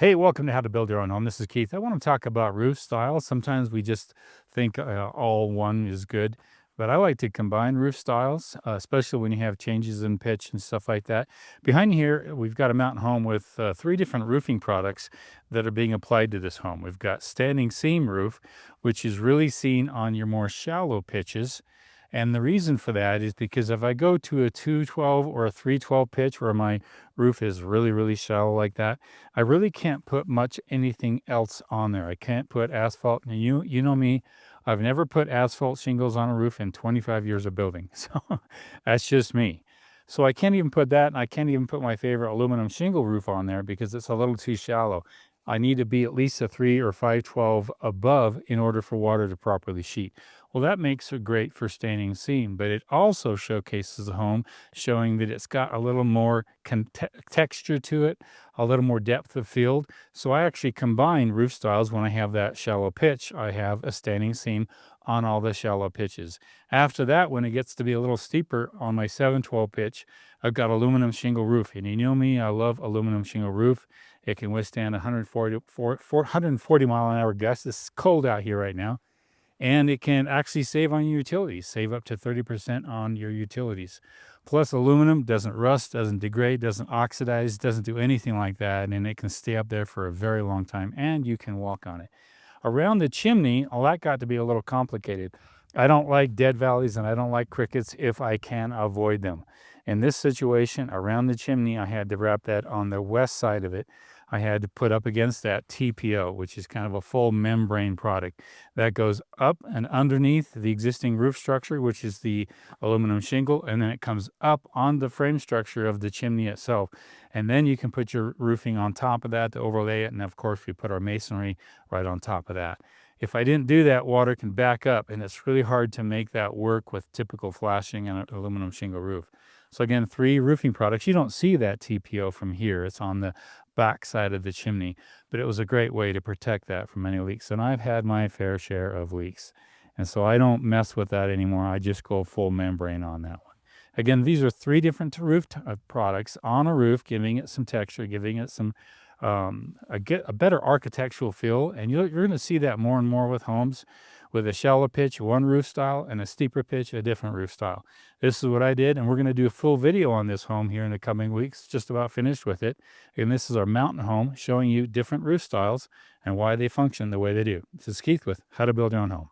Hey, welcome to How to Build Your Own Home. This is Keith. I want to talk about roof styles. Sometimes we just think all one is good, but I like to combine roof styles, especially when you have changes in pitch and stuff like that. Behind here, we've got a mountain home with three different roofing products that are being applied to this home. We've got standing seam roof, which is really seen on your more shallow pitches. And the reason for that is because if I go to a 212 or a 312 pitch where my roof is really, really shallow like that, I really can't put much anything else on there. I can't put asphalt. And you know me, I've never put asphalt shingles on a roof in 25 years of building. So that's just me. So I can't even put that, and I can't even put my favorite aluminum shingle roof on there because it's a little too shallow. I need to be at least a 3 or 512 above in order for water to properly sheet. Well, that makes it great for standing seam, but it also showcases the home, showing that it's got a little more texture to it, a little more depth of field. So I actually combine roof styles when I have that shallow pitch. I have a standing seam on all the shallow pitches. After that, when it gets to be a little steeper on my 712 pitch, I've got aluminum shingle roof. And you know me, I love aluminum shingle roof. It can withstand 140 mile an hour gusts. It's cold out here right now. And it can actually save on your utilities, save up to 30% on your utilities. Plus, aluminum doesn't rust, doesn't degrade, doesn't oxidize, doesn't do anything like that. And it can stay up there for a very long time, and you can walk on it. Around the chimney, all that got to be a little complicated. I don't like dead valleys and I don't like crickets if I can avoid them. In this situation, around the chimney, I had to wrap that on the west side of it. I had to put up against that TPO, which is kind of a full membrane product that goes up and underneath the existing roof structure, which is the aluminum shingle, and then it comes up on the frame structure of the chimney itself. And then you can put your roofing on top of that to overlay it. And of course, we put our masonry right on top of that. If I didn't do that, water can back up, and it's really hard to make that work with typical flashing and an aluminum shingle roof. So again, three roofing products. You don't see that TPO from here. It's on the back side of the chimney, but it was a great way to protect that from any leaks. And I've had my fair share of leaks. And so I don't mess with that anymore. I just go full membrane on that one. Again, these are three different products on a roof, giving it some texture, giving it some a better architectural feel. And you're going to see that more and more with homes with a shallow pitch, one roof style, and a steeper pitch, a different roof style. This is what I did, and we're going to do a full video on this home here in the coming weeks, just about finished with it. And this is our mountain home showing you different roof styles and why they function the way they do. This is Keith with How to Build Your Own Home.